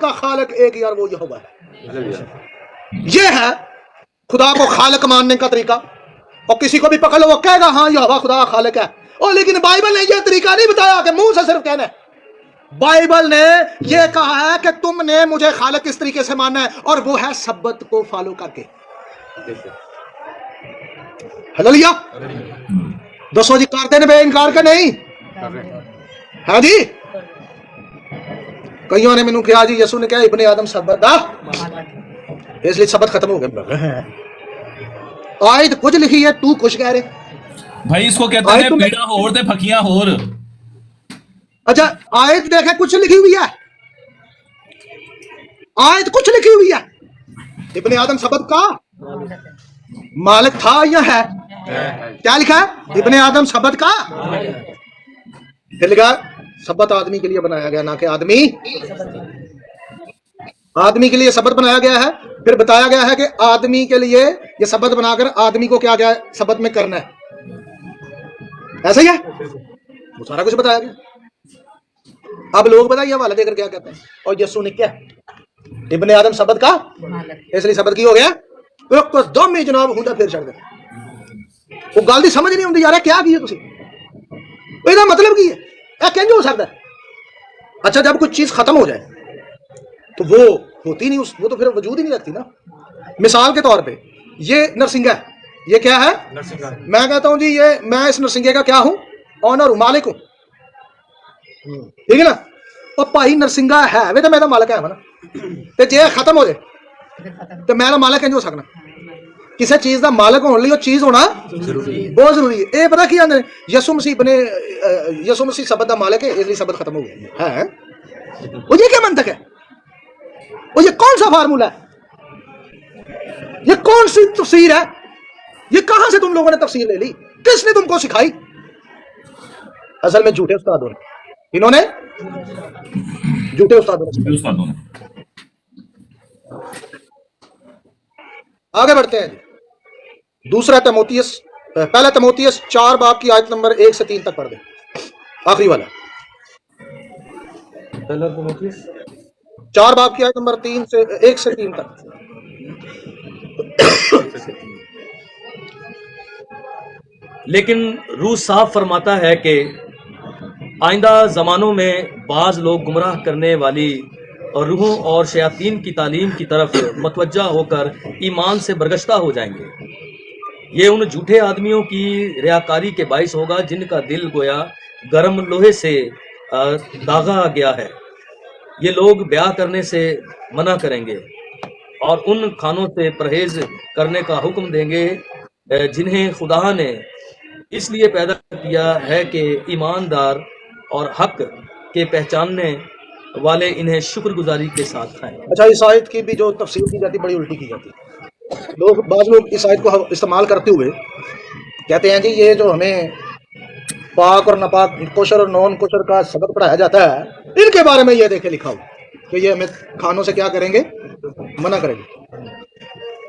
کا خالق ایک ہی, اور وہ یہوہ ہے. یہ ہے خدا کو خالق ماننے کا طریقہ. اور کسی کو بھی پکڑ لو وہ کہے گا ہاں یہوہ خدا خالق ہے. اور لیکن بائبل نے یہ طریقہ نہیں بتایا کہ منہ سے صرف کہنا ہے. بائبل نے یہ کہا ہے کہ تم نے مجھے خالق اس طریقے سے ماننا ہے, اور وہ ہے سبت کو فالو کر کے. हालेलुया। दसो जी करते ने बे इनकार के नहीं? हाँ जी। कईयों ने मैनू कहा जी यसू ने कहा इब्ने आदम सबत दा, इसलिए सबत खत्म हो गया। आयत कुछ लिखी है, तू कुछ कह रहे। भाई इसको कहते आयत हैं तो मैं- पीड़ा होर ते फकियां होर। अच्छा आयत देखे कुछ लिखी हुई है, आयत कुछ लिखी हुई है। इब्ने आदम सबत का मालिक था या है? क्या लिखा है? इब्ने आदम सबत का। फिर लिखा सबत आदमी के लिए बनाया गया, ना कि आदमी के लिए सबत बनाया गया है। फिर बताया गया है कि आदमी के लिए ये सबत बनाकर आदमी को क्या गया है सबत में करना है, ऐसा ही है, वो सारा कुछ बताया गया। अब लोग बताइए हवाला देकर क्या कहते हैं। और यीशु ने क्या इब्ने आदम सबत का, इसलिए सबत की हो गया दम ही जनाब हुंदा फिर छड़ दे। वो गल दी समझ नहीं आती यार क्या की है तुसी, ਇਹਦਾ मतलब की है, यह कैसे हो सकता है? अच्छा जब कोई चीज खत्म हो जाए तो वो होती नहीं, वो तो फिर वजूद ही नहीं रखती ना। मिसाल के तौर पे ये नरसिंगा है, ये क्या है? मैं कहता हूं जी ये मैं इस नरसिंगे का क्या हूं? ऑनर हूं, मालिक हूं, ठीक है ना। और भाई नरसिंगा है वे तो मेरा मालिक है ना, ते जे खत्म हो जाए तो मैं मालिक नहीं हो सकना। किसी चीज का मालिक होने लिए चीज होना बहुत जरूरी है। ये पता की आंदे यसु मसीह बने, यसु मसीह सबत का मालिक है इसलिए सबत खत्म हो गया है। वो ये क्या मंतक है? वो ये कौन सा फार्मूला है? ये कौन सी तफसीर है? ये कहां से तुम लोगों ने तफसीर ले ली? किसने तुमको सिखाई? असल में झूठे उस्तादों ने, इन्होंने झूठे उस्तादों ने। आगे बढ़ते हैं जी। दूसरा तिमोथियस, पहला तिमोथियस 4 बाब की आयत नंबर 1 से 3 तक पढ़ दे, आखिरी वाला। पहला तिमोथियस 4 बाब की आयत नंबर 3 से 1 से 3 तक। लेकिन रूह साफ फरमाता है कि आइंदा ज़मानों में बाज़ लोग गुमराह करने वाली और रूहों और शयातीन की तालीम की तरफ मतवज्जा होकर ईमान से बरगश्ता हो जाएंगे। ये उन झूठे आदमियों की रियाकारी के बाइस होगा जिनका दिल गोया गर्म लोहे से दागा गया है। ये लोग ब्याह करने से मना करेंगे और उन खानों से परहेज करने का हुक्म देंगे जिन्हें खुदा ने इसलिए पैदा किया है कि ईमानदार और हक के पहचानने वाले इन्हें शुक्रगुजारी के साथ खाएं। अच्छा इस आयत की भी जो तफसीर की जाती बड़ी उल्टी की जाती है। बाज़ लोग इस आयत को इस्तेमाल करते हुए कहते हैं जी ये जो हमें पाक और नापाक, कोशर और नॉन कोशर का सबक पढ़ाया जाता है, इनके बारे में ये देखे लिखा हो कि ये हमें खानों से क्या करेंगे? मना करेंगे।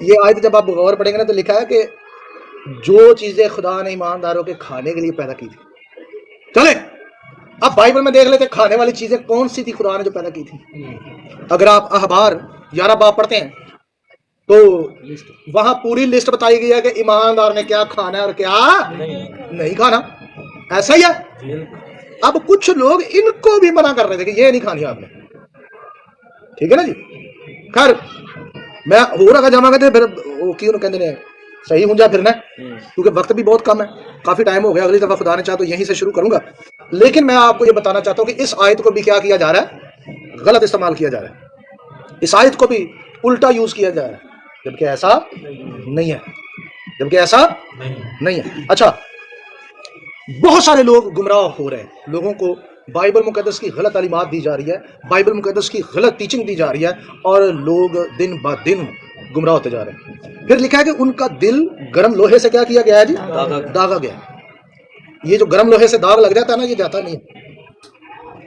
ये आयत जब आप गौर पढ़ेंगे ना तो लिखा है कि जो चीजें खुदा ने ईमानदारों के खाने के लिए पैदा की थी। चले अब बाइबल में देख लेते खाने वाली चीजें कौन सी थी खुदा ने जो पैदा की थी। अगर आप अहबार 11 बाब पढ़ते हैं तो वहां पूरी लिस्ट बताई गई है कि ईमानदार ने क्या खाना है और क्या नहीं खाना। ऐसा ही है। अब कुछ लोग इनको भी मना कर रहे थे कि ये नहीं खानी आपने, ठीक है ना जी। खैर मैं हो रहा जावांगा तो फिर क्यों कहते हैं सही हो जा फिर ना, क्योंकि वक्त भी बहुत कम है, काफी टाइम हो गया। अगली दफा खुदा ने चाहा तो यहीं से शुरू करूंगा। लेकिन मैं आपको ये बताना चाहता हूं कि इस आयत को भी क्या किया जा रहा है? गलत इस्तेमाल किया जा रहा है। इस आयत को भी उल्टा यूज किया जा रहा है, जबकि ऐसा नहीं है, जबकि ऐसा नहीं है। अच्छा बहुत सारे लोग गुमराह हो रहे हैं, लोगों को बाइबल मुकद्दस की गलत तालीमात दी जा रही है, बाइबल मुकद्दस की गलत टीचिंग दी जा रही है और लोग दिन ब दिन गुमराह होते जा रहे हैं। फिर लिखा है कि उनका दिल गर्म लोहे से क्या किया गया है जी? दागा गया। ये जो गर्म लोहे से दाग लग जाता है ना, ये जाता नहीं है।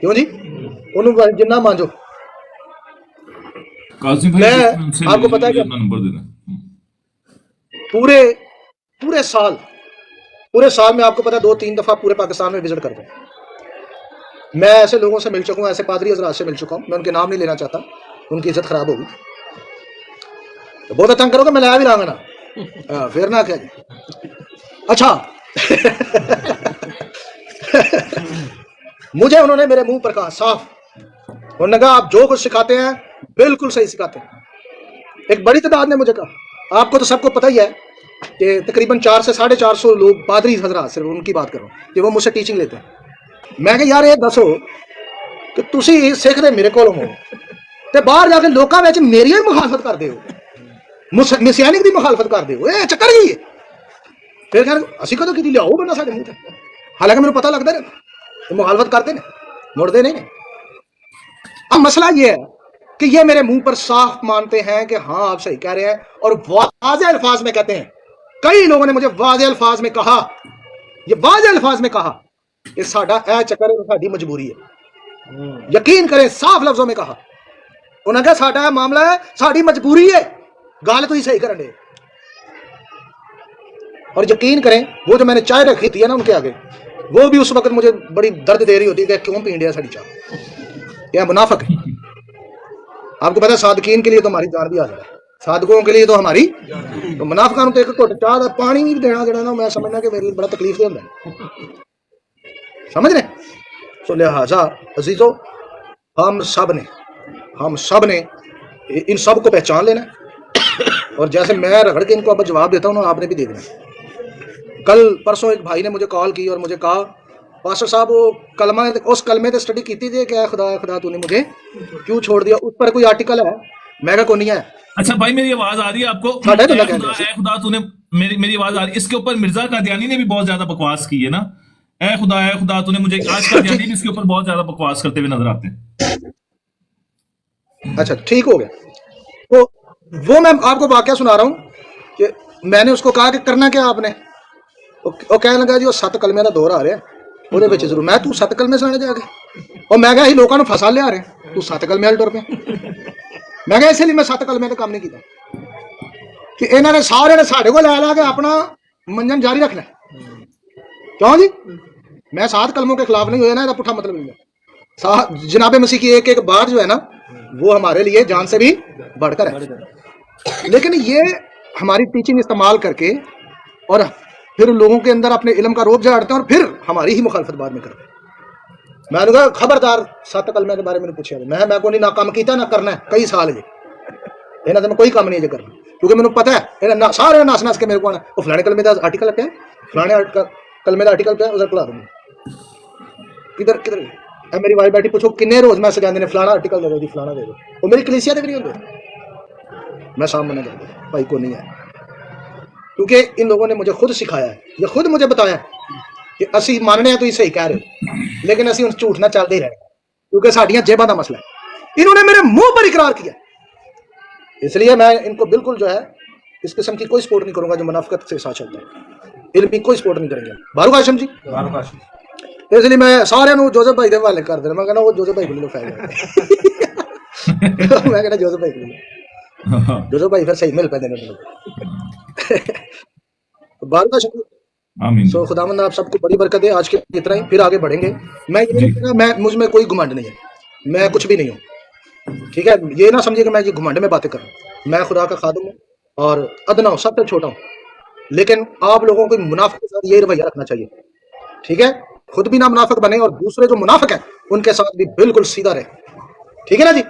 क्यों जी? उन्होंने जिन्ना मांझो। मैं आपको पता है कि पूरे साल में आपको पता है 2-3 दफा पूरे पाकिस्तान में विजिट करते हैं। मैं ऐसे लोगों से मिल चुका हूँ, ऐसे पादरी हजरात से मिल चुका हूँ, मैं उनके नाम नहीं लेना चाहता, उनकी इज्जत खराब होगी। तो बहुत तंग करोगे, मैं लाया भी लाऊंगा ना, फिर ना क्या जी। अच्छा मुझे उन्होंने मेरे मुंह पर कहा साफ, उन्होंने कहा आप जो कुछ सिखाते हैं बिल्कुल सही सिखाते हैं। एक बड़ी तादाद ने मुझे कहा, आपको तो सबको पता ही है کہ تقریباً 400 سے 450 لوگ پادری حضرات صرف ان کی بات کر رہا ہوں کہ وہ مجھ سے ٹیچنگ لیتے ہیں. میں کہ یار یہ دسو کہ تسی سکھ دے میرے کولوں ہو تے باہر جا کے لوکاں وچ میری مخالفت کردے ہو, مسیانک دی مخالفت کردے ہو, اے چکر ہی ہے. پھر کہنا اسی کدوں کی لیاؤ بندہ ساڈے منہ تے, حالانکہ میرے پتہ لگتا ہے مخالفت کرتے ہیں مڑتے نہیں. اب مسئلہ یہ ہے کہ یہ میرے منہ پر صاف مانتے ہیں کہ ہاں آپ صحیح کہہ رہے ہیں, اور واضح الفاظ میں کہتے ہیں. کئی لوگوں نے مجھے واضح الفاظ میں کہا, یہ واضح الفاظ میں کہا کہ ساڈا اے چکر ہے, ساڈی مجبوری ہے. یقین کریں صاف لفظوں میں کہا, انہوں نے کہا ساڈا معاملہ ہے, ساڈی مجبوری ہے, گال تو ہی صحیح کرنے. اور یقین کریں وہ جو میں نے چائے رکھی تھی نا ان کے آگے, وہ بھی اس وقت مجھے بڑی درد دے رہی ہوتی ہے کہ کیوں پین دیا ساڑی چاہ, یہ منافق ہے. آپ کو پتا ہے صادقین کے لیے تو ہماری جان بھی حاضر ہے, صادقوں کے لیے تو ہماری, تو منافقوں تو ایک گھٹ چاہ دا پانی بھی دینا جڑا نا, میں سمجھنا کہ میرے لیے بڑا تکلیف دے ہوتا ہے, سمجھ رہے. تو لہٰذا عزیزو ہم سب نے ان سب کو پہچان لینا ہے, اور جیسے میں رگڑ کے ان کو اب جواب دیتا ہوں نا, آپ نے بھی دے دینا. کل پرسوں ایک بھائی نے مجھے کال کی اور مجھے کہا پاسٹر صاحب وہ کلمہ, اس کلمے تے سٹڈی کیتی تھی کہ اے خدا تو نے مجھے کیوں چھوڑ دیا, اس پر کوئی آرٹیکل ہے؟ میں کہا کوئی نہیں ہے. اچھا بھائی میری آواز آ رہی ہے آپ کو؟ اے خدا تو نے, میری آواز آ رہی ہے. اس کے اوپر مرزا قادیانی نے بھی بہت زیادہ بکواس کی ہے نا, اے خدا تو نے مجھے, آج قادیانی بھی اس کے اوپر بہت زیادہ بکواس کرتے ہوئے نظر آتے ہیں. اچھا ٹھیک ہو گیا. تو وہ میں آپ کو واقعہ سنا رہا ہوں کہ میں نے اس کو کہا کہ کرنا کیا آپ نے, وہ کہنے لگا جی وہ 7 کلمے کا دور آ رہا ہے, وہ ضرور. میں تو 7 کلمے سنانے جا کے, اور میں کہا لوگوں نے فسا لیا رہے, تو 7 کلمے والے ٹر پہ. میں کہا اسی لیے میں 7 کلمے کا کام نہیں کیتا کہ انہوں نے سارے نے ساڈے کو لے لا کے اپنا منجن جاری رکھنا. کیوں جی میں 7 کلموں کے خلاف نہیں ہویا نا, پٹھا مطلب نہیں ہے. جناب مسیح کی ایک بات جو ہے نا وہ ہمارے لیے جان سے بھی بڑھ کر ہے, لیکن یہ ہماری ٹیچنگ استعمال کر کے اور پھر لوگوں کے اندر اپنے علم کا روب جھاڑتے ہیں, اور پھر ہماری ہی مخالفت بعد میں کرتے ہیں. میں نے کہا خبردار 7 کلمے کے بارے میں پوچھا, میں کو نہیں نہ کام کیتا نہ کرنا ہے, کئی سال ہے یہاں سے میں کوئی کام نہیں ہے کرنا, کیونکہ مجھے پتا ہے سارے نس نس کے میرے کو آنا وہ فلانے کلمے کا آرٹیکل پہ ہے, فلانے کلمے کا آرٹیکل پہ ہے, ادھر کھلا دوں کدھر کدھر. میری وائف بیٹھی پوچھو کنے روز میں سکھا نے فلانا آرٹیکل دے دو, فلانا دے دو, وہ میری کلیسیا دے بھی نہیں ہوتے. میں سامنے کر دوں بھائی کو نہیں ہے, کیونکہ ان لوگوں نے مجھے خود سکھایا ہے, یہ خود مجھے بتایا کہ اسی ماننے ہیں تو یہ صحیح کہہ رہے ہو, لیکن اسی ان جھوٹ نہ چلتے ہی رہے, کیونکہ ساڈیاں جیباں کا مسئلہ ہے. انہوں نے میرے منہ پر اقرار کیا, اس لیے میں ان کو بالکل جو ہے اس قسم کی کوئی سپورٹ نہیں کروں گا جو منافقت سے ساتھ چلتا ہے. علمی کوئی سپورٹ نہیں کریں گے. بارو ہاشم جی, اس لیے میں سارے جوزف بھائی کے حوالے کر دینا. میں کہنا وہ جوزف بھائی کو لے لو فائدہ, میں کہنا جوزف بھائی کو لے لو, جوزف بھائی پھر صحیح مل پہ دینا. بارو ہاشم سو خداوند آپ سب کو بڑی برکت ہے. آج کے اتنا ہی, پھر آگے بڑھیں گے. میں مجھ میں کوئی گھمنڈ نہیں ہے, میں کچھ بھی نہیں ہوں, ٹھیک ہے. یہ نہ سمجھے کہ میں یہ گھمنڈ میں باتیں کر رہا ہوں. میں خدا کا خادم ہوں اور ادنا ہوں, سب سے چھوٹا ہوں, لیکن آپ لوگوں کو منافق کے ساتھ یہ رویہ رکھنا چاہیے, ٹھیک ہے. خود بھی نہ منافق بنے اور دوسرے جو منافق ہیں ان کے ساتھ بھی بالکل سیدھا رہے, ٹھیک ہے نا جی.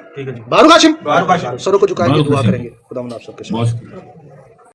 بارو ہاشم سروں کو جھکائیں گے, دعا کریں گے. خداوند آپ سب کے ساتھ.